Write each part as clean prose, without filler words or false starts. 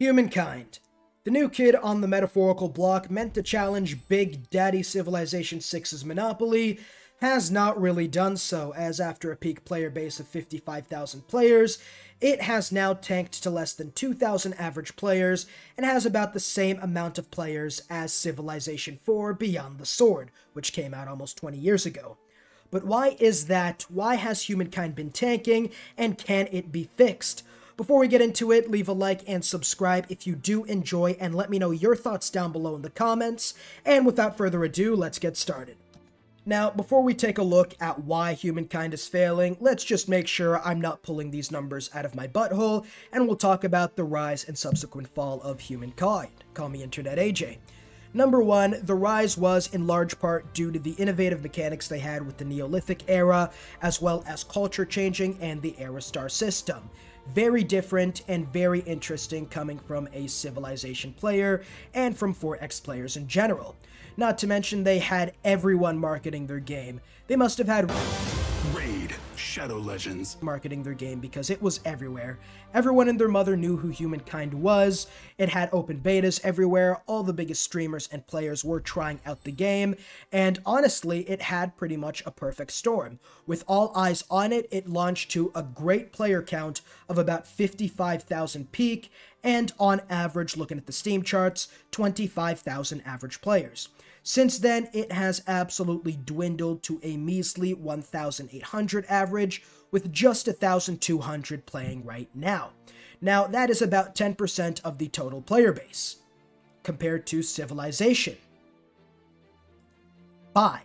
Humankind. The new kid on the metaphorical block meant to challenge Big Daddy Civilization 6's monopoly has not really done so, as after a peak player base of 55,000 players, it has now tanked to less than 2,000 average players and has about the same amount of players as Civilization 4 Beyond the Sword, which came out almost 20 years ago. But why is that? Why has Humankind been tanking, and can it be fixed? Before we get into it, leave a like and subscribe if you do enjoy, and let me know your thoughts down below in the comments. And without further ado, let's get started. Now, before we take a look at why Humankind is failing, let's just make sure I'm not pulling these numbers out of my butthole, and we'll talk about the rise and subsequent fall of Humankind. Call me Internet AJ. Number 1, the rise was in large part due to the innovative mechanics they had with the Neolithic era, as well as culture changing and the Era Star system. Very different and very interesting coming from a Civilization player and from 4X players in general. Not to mention they had everyone marketing their game. They must have had Raid Shadow Legends marketing their game because it was everywhere. Everyone and their mother knew who Humankind was. It had open betas everywhere. All the biggest streamers and players were trying out the game, and honestly, it had pretty much a perfect storm. With all eyes on it, it launched to a great player count of about 55,000 peak, and on average, looking at the Steam charts, 25,000 average players. Since then, it has absolutely dwindled to a measly 1,800 average, with just 1,200 playing right now. Now, that is about 10% of the total player base, compared to Civilization 5.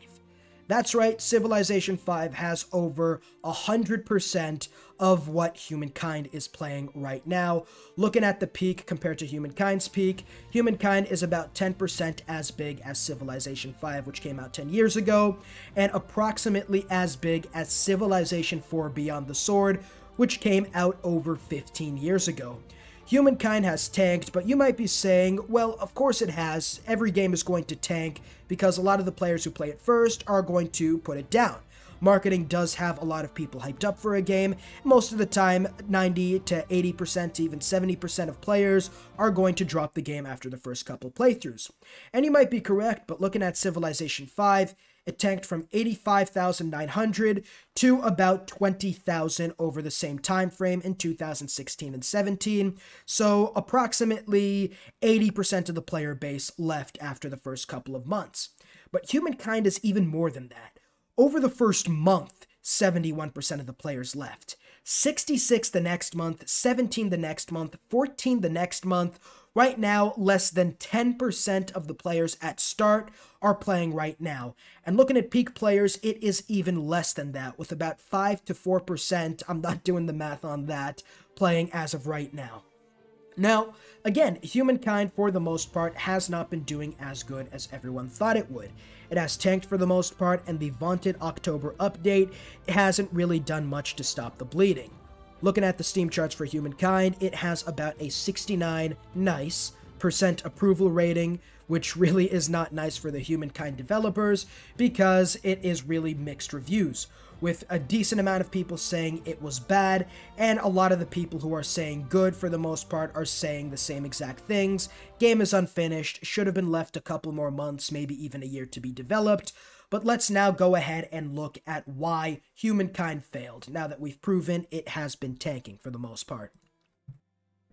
That's right, Civilization 5 has over 100% of what Humankind is playing right now. Looking at the peak compared to Humankind's peak, Humankind is about 10% as big as Civilization 5, which came out 10 years ago, and approximately as big as Civilization 4 Beyond the Sword, which came out over 15 years ago. Humankind has tanked, but you might be saying, well, of course it has. Every game is going to tank because a lot of the players who play it first are going to put it down. Marketing does have a lot of people hyped up for a game. Most of the time, 90 to 80%, even 70% of players are going to drop the game after the first couple playthroughs. And you might be correct, but looking at Civilization 5, it tanked from 85,900 to about 20,000 over the same time frame in 2016 and 17. So approximately 80% of the player base left after the first couple of months. But Humankind is even more than that. Over the first month, 71% of the players left. 66 the next month, 17 the next month, 14 the next month. Right now, less than 10% of the players at start are playing right now. And looking at peak players, it is even less than that, with about 5 to 4%, I'm not doing the math on that, playing as of right now. Now, again, Humankind, for the most part, has not been doing as good as everyone thought it would. It has tanked for the most part, and the vaunted October update hasn't really done much to stop the bleeding. Looking at the Steam charts for Humankind, it has about a 69 nice % approval rating, which really is not nice for the Humankind developers because it is really mixed reviews, with a decent amount of people saying it was bad, and a lot of the people who are saying good for the most part are saying the same exact things. Game is unfinished, should have been left a couple more months, maybe even a year to be developed. But let's now go ahead and look at why Humankind failed, now that we've proven it has been tanking for the most part.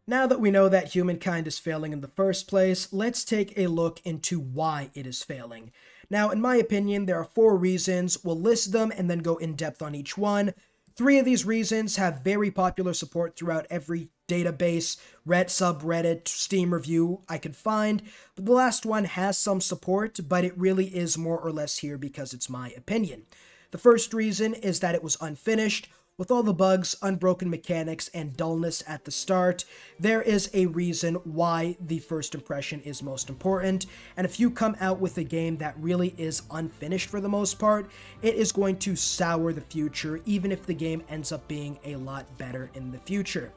Now that we know that Humankind is failing in the first place, let's take a look into why it is failing. Now, in my opinion, there are 4 reasons. We'll list them and then go in depth on each one. 3 of these reasons have very popular support throughout every database, subreddit, Steam review I could find, but the last one has some support, but it really is more or less here because it's my opinion. The first reason is that it was unfinished. With all the bugs, unbroken mechanics, and dullness at the start, there is a reason why the first impression is most important, and if you come out with a game that really is unfinished for the most part, it is going to sour the future, even if the game ends up being a lot better in the future.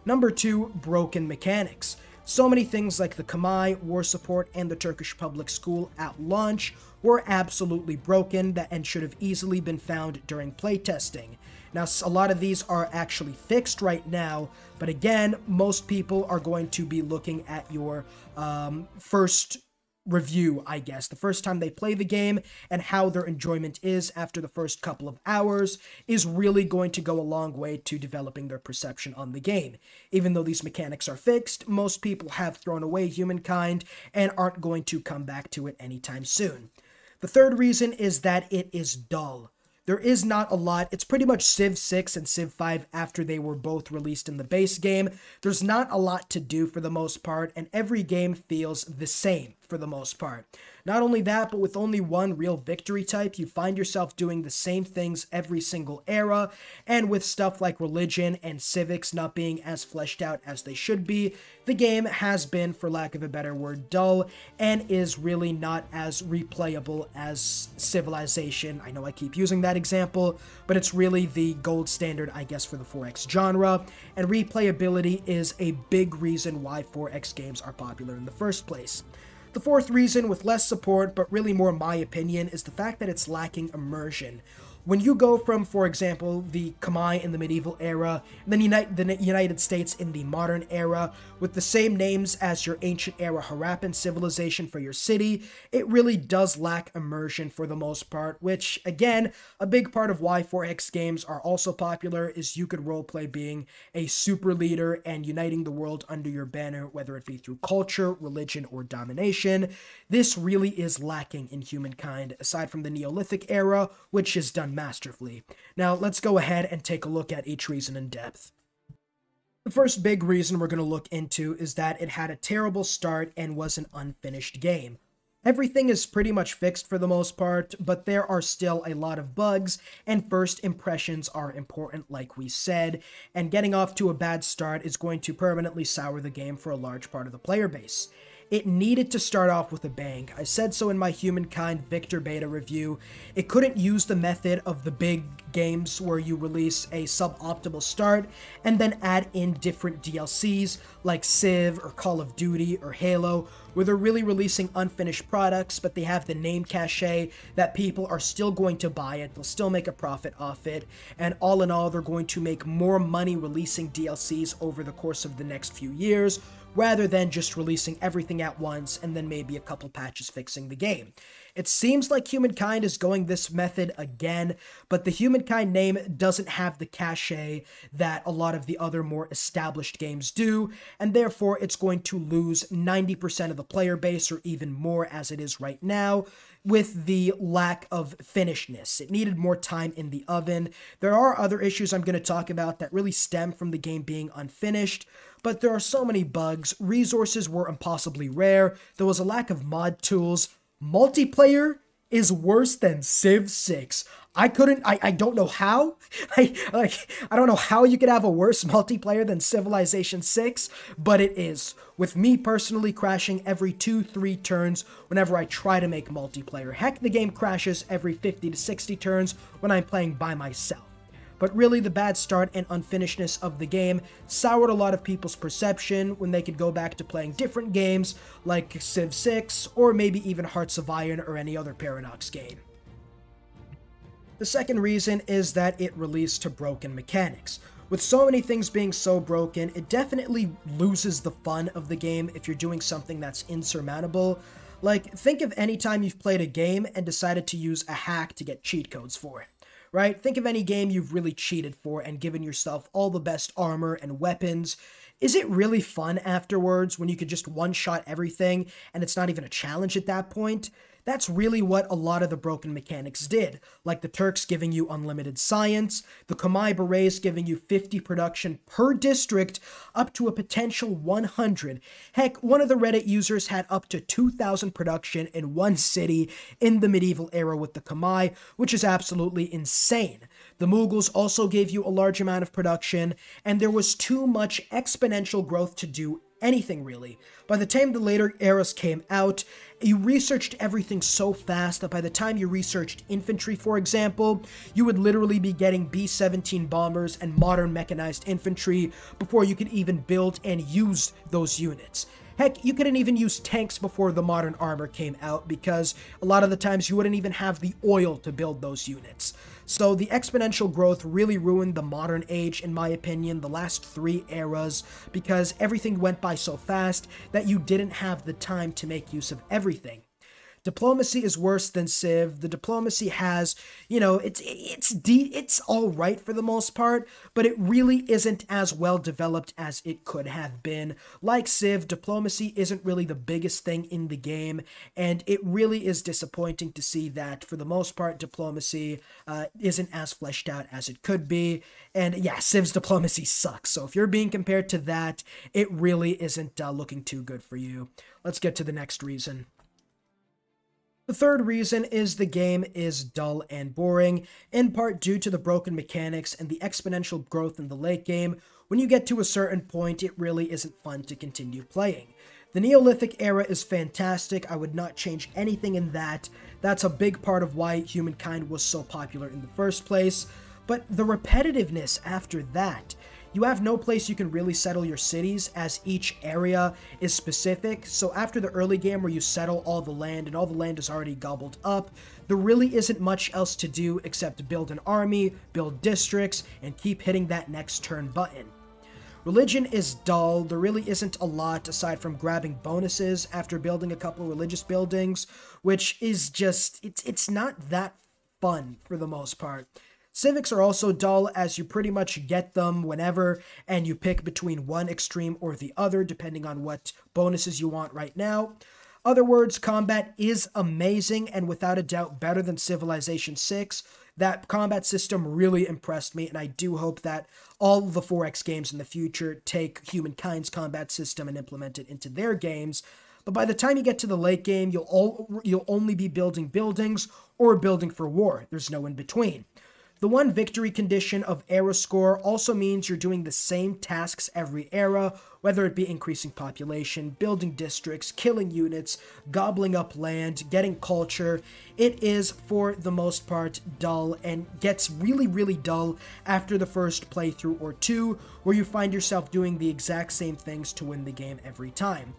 Number 2, broken mechanics. So many things like the Kamai, War Support, and the Turkish Public School at launch were absolutely broken and should have easily been found during playtesting. Now, a lot of these are actually fixed right now, but again, most people are going to be looking at your first review, I guess, the first time they play the game, and how their enjoyment is after the first couple of hours is really going to go a long way to developing their perception on the game. Even though these mechanics are fixed, most people have thrown away Humankind and aren't going to come back to it anytime soon. The third reason is that it is dull. There is not a lot. It's pretty much Civ 6 and Civ 5 after they were both released in the base game. There's not a lot to do for the most part, and every game feels the same for the most part. Not only that, but with only one real victory type, you find yourself doing the same things every single era, and with stuff like religion and civics not being as fleshed out as they should be, the game has been, for lack of a better word, dull, and is really not as replayable as Civilization. I know I keep using that example, but it's really the gold standard, I guess, for the 4X genre, and replayability is a big reason why 4X games are popular in the first place. The fourth reason, with less support, but really more my opinion, is the fact that it's lacking immersion. When you go from, for example, the Khmer in the medieval era, and then the United States in the modern era, with the same names as your ancient era Harappan civilization for your city, it really does lack immersion for the most part, which, again, a big part of why 4X games are also popular is you could roleplay being a super leader and uniting the world under your banner, whether it be through culture, religion, or domination. This really is lacking in Humankind, aside from the Neolithic era, which is done masterfully. Now, let's go ahead and take a look at each reason in depth. The first big reason we're going to look into is that it had a terrible start and was an unfinished game. Everything is pretty much fixed for the most part, but there are still a lot of bugs, and first impressions are important, like we said, and getting off to a bad start is going to permanently sour the game for a large part of the player base. It needed to start off with a bang. I said so in my Humankind Victor Beta review. It couldn't use the method of the big games where you release a suboptimal start and then add in different DLCs like Civ or Call of Duty or Halo, where they're really releasing unfinished products, but they have the name cachet that people are still going to buy it, they'll still make a profit off it, and all in all, they're going to make more money releasing DLCs over the course of the next few years, rather than just releasing everything at once and then maybe a couple patches fixing the game. It seems like Humankind is going this method again, but the Humankind name doesn't have the cachet that a lot of the other more established games do, and therefore it's going to lose 90% of the player base, or even more as it is right now, with the lack of finishedness. It needed more time in the oven. There are other issues I'm going to talk about that really stem from the game being unfinished, but there are so many bugs. Resources were impossibly rare. There was a lack of mod tools. Multiplayer is worse than Civ 6. I don't know how. I don't know how you could have a worse multiplayer than Civilization 6, but it is. With me personally crashing every 2-3 turns whenever I try to make multiplayer. Heck, the game crashes every 50 to 60 turns when I'm playing by myself. But really, the bad start and unfinishedness of the game soured a lot of people's perception when they could go back to playing different games like Civ 6 or maybe even Hearts of Iron or any other Paradox game. The second reason is that it released to broken mechanics. With so many things being so broken, it definitely loses the fun of the game if you're doing something that's insurmountable. Like, think of any time you've played a game and decided to use a hack to get cheat codes for it. Right? Think of any game you've really cheated for and given yourself all the best armor and weapons. Is it really fun afterwards when you could just one-shot everything and it's not even a challenge at that point? That's really what a lot of the broken mechanics did, like the Turks giving you unlimited science, the Khmer Berets giving you 50 production per district, up to a potential 100. Heck, one of the Reddit users had up to 2,000 production in one city in the medieval era with the Khmer, which is absolutely insane. The Mughals also gave you a large amount of production, and there was too much exponential growth to do anything really. By the time the later eras came out, you researched everything so fast that by the time you researched infantry, for example, you would literally be getting B-17 bombers and modern mechanized infantry before you could even build and use those units. Heck, you couldn't even use tanks before the modern armor came out because a lot of the times you wouldn't even have the oil to build those units. So the exponential growth really ruined the modern age, in my opinion, the last 3 eras, because everything went by so fast that you didn't have the time to make use of everything. Diplomacy is worse than Civ. The diplomacy has, it's all right for the most part, but it really isn't as well developed as it could have been. Like Civ, diplomacy isn't really the biggest thing in the game, and it really is disappointing to see that, for the most part, diplomacy isn't as fleshed out as it could be. And yeah, Civ's diplomacy sucks, so if you're being compared to that, it really isn't looking too good for you. Let's get to the next reason. The third reason is the game is dull and boring, in part due to the broken mechanics and the exponential growth in the late game. When you get to a certain point, it really isn't fun to continue playing. The Neolithic era is fantastic. I would not change anything in that. That's a big part of why Humankind was so popular in the first place. But the repetitiveness after that, you have no place you can really settle your cities, as each area is specific. So after the early game where you settle all the land and all the land is already gobbled up, there really isn't much else to do except build an army, build districts, and keep hitting that next turn button. Religion is dull. There really isn't a lot aside from grabbing bonuses after building a couple religious buildings, which is just, it's not that fun for the most part. Civics are also dull, as you pretty much get them whenever, and you pick between one extreme or the other, depending on what bonuses you want right now. Other words, combat is amazing, and without a doubt better than Civilization 6. That combat system really impressed me, and I do hope that all the 4X games in the future take Humankind's combat system and implement it into their games. But by the time you get to the late game, you'll only be building buildings or building for war. There's no in between. The one victory condition of era score also means you're doing the same tasks every era, whether it be increasing population, building districts, killing units, gobbling up land, getting culture. It is, for the most part, dull, and gets really, really dull after the first playthrough or two, where you find yourself doing the exact same things to win the game every time.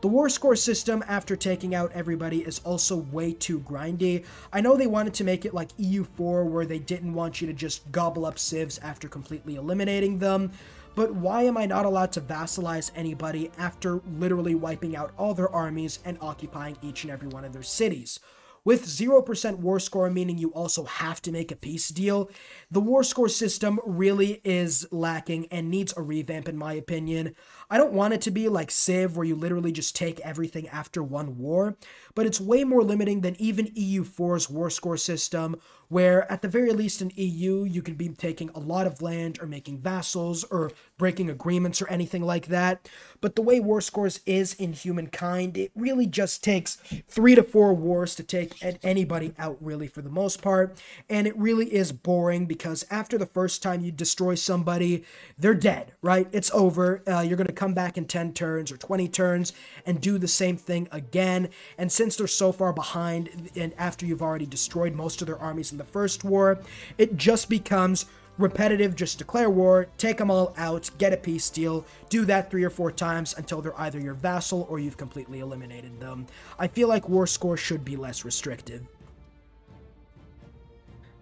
The war score system, after taking out everybody, is also way too grindy. I know they wanted to make it like EU4, where they didn't want you to just gobble up civs after completely eliminating them, but why am I not allowed to vassalize anybody after literally wiping out all their armies and occupying each and every one of their cities? With 0% war score, meaning you also have to make a peace deal, the war score system really is lacking and needs a revamp, in my opinion. I don't want it to be like Civ, where you literally just take everything after one war, but it's way more limiting than even EU4's war score system, where at the very least in EU, you could be taking a lot of land or making vassals or breaking agreements or anything like that. But the way war scores is in Humankind, it really just takes 3 to 4 wars to take anybody out, really, for the most part. And it really is boring, because after the first time you destroy somebody, they're dead, right? It's over. You're going to come back in 10 turns or 20 turns and do the same thing again. And since they're so far behind, and after you've already destroyed most of their armies in the first war, it just becomes repetitive. Just declare war, take them all out, get a peace deal, do that 3 or 4 times until they're either your vassal or you've completely eliminated them. I feel like war score should be less restrictive.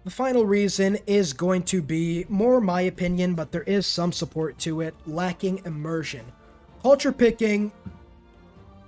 The final reason is going to be more my opinion, but there is some support to it: lacking immersion. Culture picking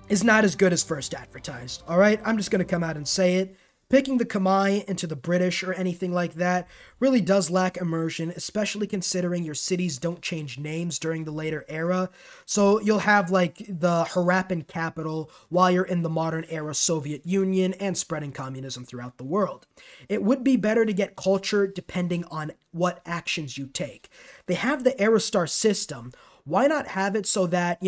is not as good as first advertised, alright? I'm just going to come out and say it. Picking the Khmer into the British or anything like that really does lack immersion, especially considering your cities don't change names during the later era. So you'll have like the Harappan capital while you're in the modern era Soviet Union and spreading communism throughout the world. It would be better to get culture depending on what actions you take. They have the era star system. Why not have it so that,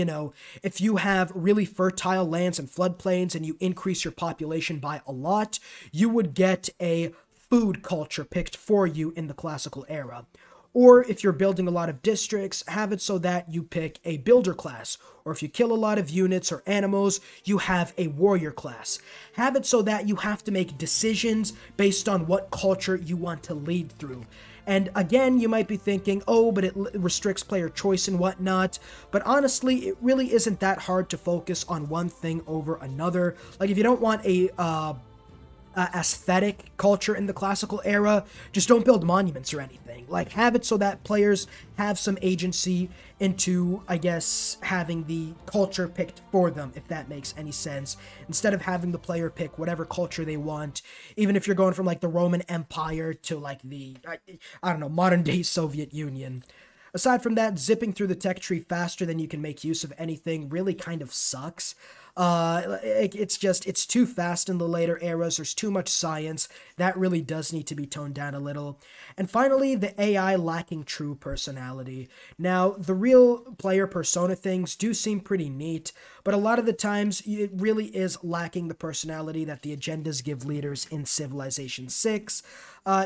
if you have really fertile lands and floodplains and you increase your population by a lot, you would get a food culture picked for you in the classical era. Or if you're building a lot of districts, have it so that you pick a builder class. Or if you kill a lot of units or animals, you have a warrior class. Have it so that you have to make decisions based on what culture you want to lead through. And again, you might be thinking, oh, but it restricts player choice and whatnot. But honestly, it really isn't that hard to focus on one thing over another. Like, if you don't want a aesthetic culture in the classical era, just don't build monuments or anything. Like, have it so that players have some agency into, I guess, having the culture picked for them, if that makes any sense, instead of having the player pick whatever culture they want, even if you're going from, like, the Roman Empire to, like, the, I don't know, modern-day Soviet Union. Aside from that, zipping through the tech tree faster than you can make use of anything really kind of sucks. It's too fast in the later eras. There's too much science. That really does need to be toned down a little. And finally, the AI lacking true personality. Now, the real player persona things do seem pretty neat, but a lot of the times it really is lacking the personality that the agendas give leaders in Civilization 6.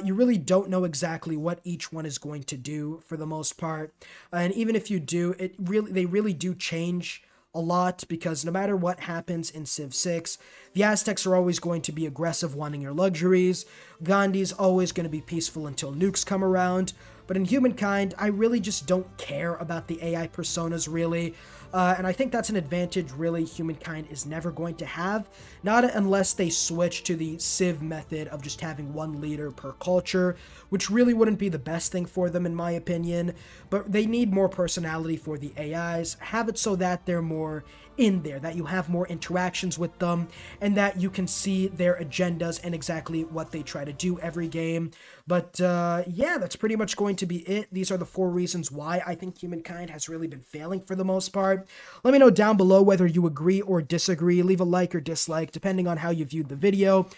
You really don't know exactly what each one is going to do for the most part. And even if you do, they really do change a lot, because no matter what happens in Civ 6, the Aztecs are always going to be aggressive, wanting your luxuries. Gandhi's always going to be peaceful until nukes come around. But in Humankind, I really just don't care about the AI personas, really. And I think that's an advantage, really, Humankind is never going to have. Not unless they switch to the Civ method of just having one leader per culture, which really wouldn't be the best thing for them, in my opinion. But they need more personality for the AIs. Have it so that they're more in there, that you have more interactions with them, and that you can see their agendas and exactly what they try to do every game. But yeah, that's pretty much going to be it. These are the 4 reasons why I think Humankind has really been failing for the most part. Let me know down below whether you agree or disagree. Leave a like or dislike, depending on how you viewed the video.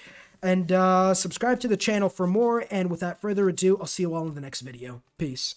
And subscribe to the channel for more. And without further ado, I'll see you all in the next video. Peace.